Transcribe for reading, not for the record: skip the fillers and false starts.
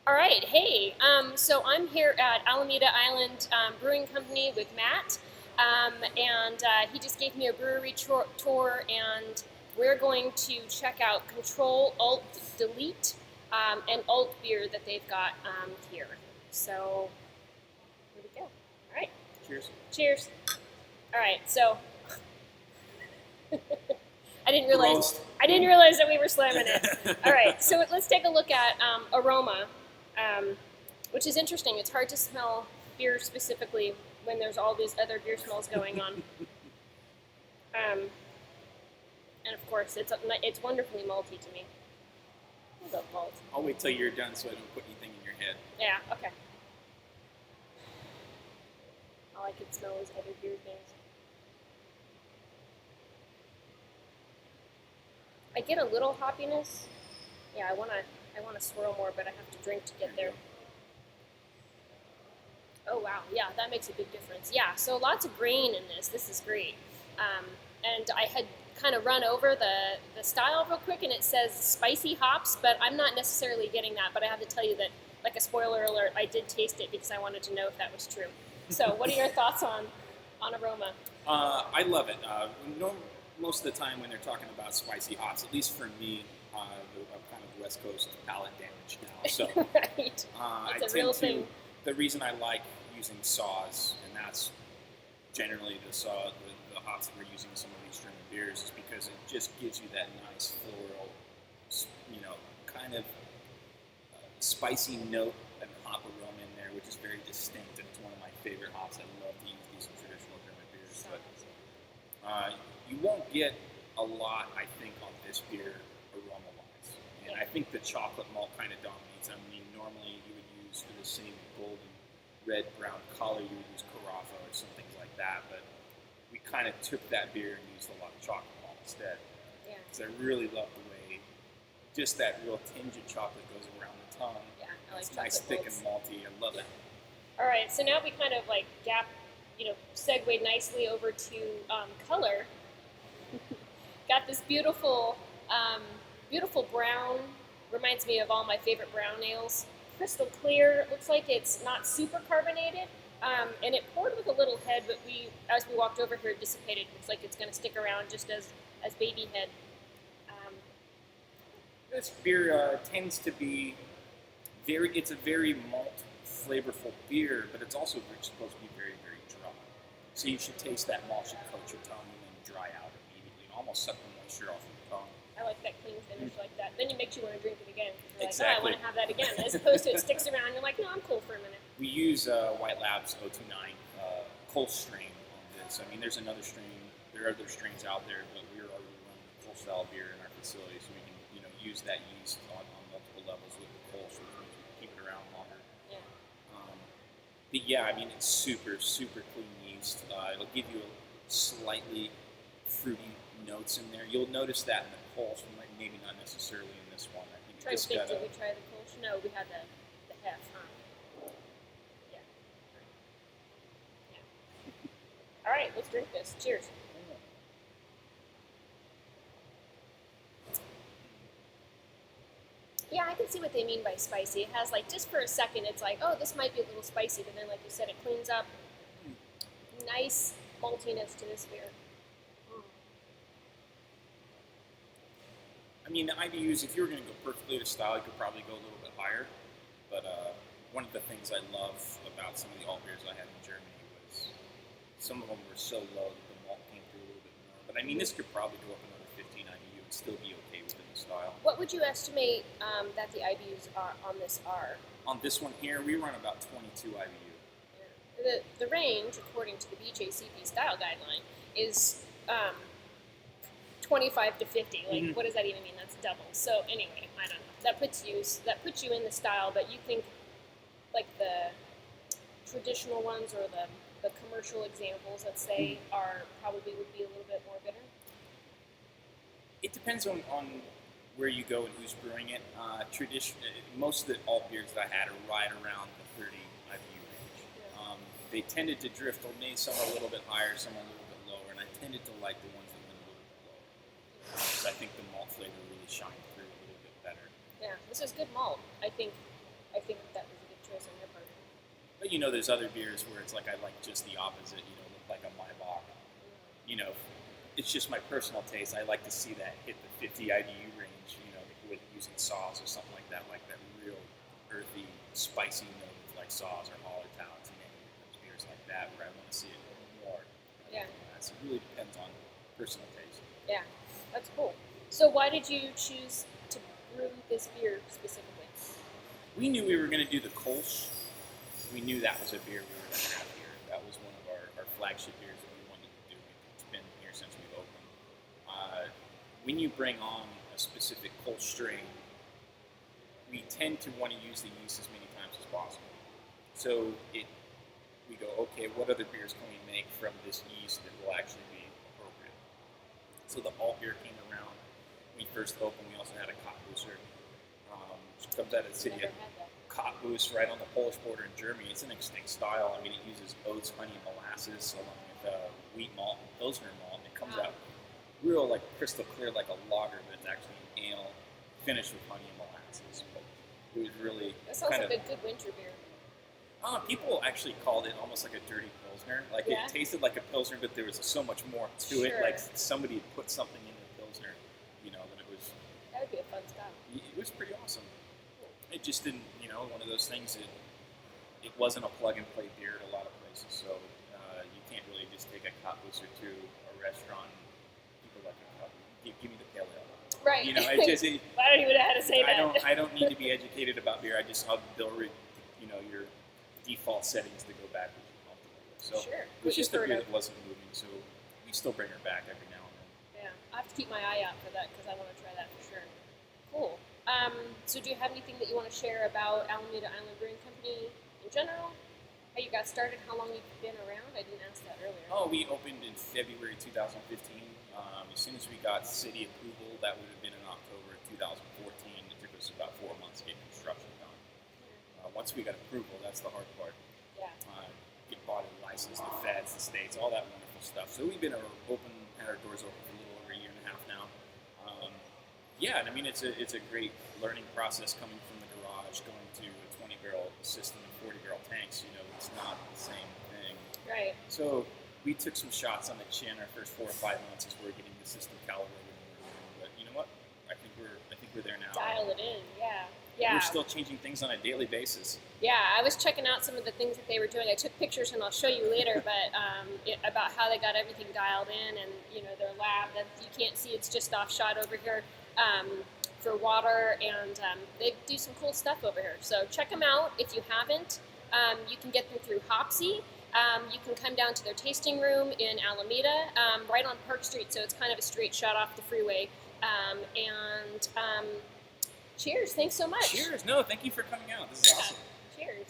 All right, hey, so I'm here at Alameda Island Brewing Company with Matt, and he just gave me a brewery tour, and we're going to check out Control Alt Delete and Altbier that they've got here. So here we go. All right. Cheers. Cheers. All right, so I didn't realize that we were slamming it. All right, so let's take a look at aroma. Which is interesting. It's hard to smell beer specifically when there's all these other beer smells going on. And of course, it's wonderfully malty to me. I love malt. I'll wait till you're done so I don't put anything in your head. Yeah, okay. All I can smell is other beer things. I get a little hoppiness. Yeah, I wanna swirl more, but I have to drink to get there. Oh wow, yeah, that makes a big difference. Yeah, so lots of grain in this. This is great. And I had kind of run over the style real quick, and it says spicy hops, but I'm not necessarily getting that. But I have to tell you that, like a spoiler alert, I did taste it because I wanted to know if that was true. So, what are your thoughts on aroma? I love it. Most of the time when they're talking about spicy hops, at least for me, I'm kind of West Coast palate damage now. So right. It's a real thing. The reason I like using saws, and that's generally the hops that we're using in some of these German beers, is because it just gives you that nice floral, kind of spicy note and hop aroma in there, which is very distinct, and it's one of my favorite hops. I love to use these in traditional German beers, but you won't get a lot, I think, on this beer aroma-wise. And I think the chocolate malt kind of dominates. I mean, normally you would use for the same golden, red, brown color, you would use Carafa or some things like that. But we kind of took that beer and used a lot of chocolate malt instead. Yeah. Because I really love the way just that real tinge of chocolate goes around the tongue. Yeah, I like it's chocolate nice, thick, malts. and malty. I love it. All right, so now we kind of segued nicely over to color. Got this beautiful, beautiful brown. Reminds me of all my favorite brown ales. Crystal clear. Looks like it's not super carbonated, and it poured with a little head. But as we walked over here, it dissipated. Looks like it's going to stick around just as baby head. This beer tends to be it's a very malt flavorful beer, but it's also supposed to be very, very dry. So you should taste that malt, should coat your tongue and then dry out immediately, and almost suck the moisture off of the tongue. I like that clean finish like that. Then it makes you want to drink it again. You're exactly. Like, I want to have that again. As opposed to it sticks around, you're like, no, I'm cool for a minute. We use White Labs 029 Kolsch strain on this. I mean, there's another strain. There are other strains out there, but we're already running the Kolsch style beer in our facility, so we can use that yeast on multiple levels with the Kolsch, which means we can keep it around longer. Yeah. But yeah, I mean, it's super, super clean yeast. It'll give you a slightly fruity notes in there. You'll notice that in the Kolsch, maybe not necessarily in this one. I think did we try the Kolsch? No, we had the hef, huh? Yeah. Yeah. All right, let's drink this. Cheers. Yeah, I can see what they mean by spicy. It has just for a second, it's like, oh, this might be a little spicy, but then like you said, it cleans up. Nice maltiness to this beer. I mean, the IBUs, if you were going to go perfectly to style, you could probably go a little bit higher. But one of the things I love about some of the alt beers I had in Germany was some of them were so low that the malt came through a little bit more. But I mean, this could probably go up another 15 IBU and still be okay within the style. What would you estimate that the IBUs are on this are? On this one here, we run about 22 IBU. Yeah. The range, according to the BJCP style guideline, is 25 to 50. Like, what does that even mean? That's double. So anyway, I don't know. That puts you in the style, but you think like the traditional ones or the commercial examples, let's say, would be a little bit more bitter. It depends on where you go and who's brewing it. Most of the alt beers that I had are right around the 30 IBU range. Yeah. They tended to drift. Some are a little bit higher, some are a little bit lower, and I tended to like the ones that went a little bit lower because I think the malt flavor really shined through a little bit better. Yeah, this is good malt. I think I think that was a good choice on your part. But there's other beers where it's like I like just the opposite. Look like a Maibach. It's just my personal taste. I like to see that hit the 50 IBU range. With using saws or something like that real earthy, spicy note like saws or Hallertau's and beers like that, where I want to see it more. Yeah. So it really depends on personal taste. Yeah, that's cool. So why did you choose to brew this beer specifically? We knew we were going to do the Kolsch. We knew that was a beer we were going to have here. That was one of our flagship beers that we wanted to do. It's been here since we've opened. When you bring on a specific Kolsch strain, we tend to want to use the yeast as many times as possible. So we go, okay, what other beers can we make from this yeast that will actually be appropriate? So the Altbier came around. When we first opened, we also had a Kottbusser, which comes out of the city of Kottbus, right on the Polish border in Germany. It's an extinct style. I mean, it uses oats, honey, and molasses along with wheat malt and Pilsner malt. And it comes out real, like crystal clear, like a lager, but it's actually an ale finished with honey and molasses. But it was really that sounds like a good winter beer. People actually called it almost like a dirty Pilsner. Like it tasted like a Pilsner, but there was so much more to it. Like somebody had put something in the Pilsner, that it was. That would be a fun style. It was pretty awesome. It just didn't, one of those things that it wasn't a plug and play beer at a lot of places. So you can't really just take a Kottbusser to a restaurant and people like give me the pale ale. Right. It just. I don't even know how to say that. I don't need to be educated about beer. I just have your default settings to go back with you comfortable with. So it was just a beer that wasn't moving. So we still bring her back every now and then. Yeah, I have to keep my eye out for that because I want to try that for sure. Cool. So do you have anything that you want to share about Alameda Island Brewing Company in general? How you got started? How long you've been around? I didn't ask that earlier. Oh, we opened in February 2015. As soon as we got city approval, that would have been in October 2014. It took us about 4 months to get construction done. Once we got approval, that's the hard part. Yeah. Get bought and licensed, the feds, the states, all that wonderful stuff. So we've been had our doors open for a little over a year and a half now. Yeah, and I mean it's a great learning process coming from the garage, going to a 20-barrel system and 40-barrel tanks. It's not the same thing. Right. So we took some shots on the chin our first 4 or 5 months as we're getting the system calibrated. But you know what? I think we're there now. Dial it in, yeah. Yeah. We're still changing things on a daily basis. Yeah, I was checking out some of the things that they were doing. I took pictures and I'll show you later, but about how they got everything dialed in and their lab that you can't see. It's just off shot over here for water, and they do some cool stuff over here. So check them out if you haven't. You can get them through Hopsy. You can come down to their tasting room in Alameda, right on Park Street. So it's kind of a straight shot off the freeway. Cheers. Thanks so much. Cheers. No, thank you for coming out. This is awesome. Cheers.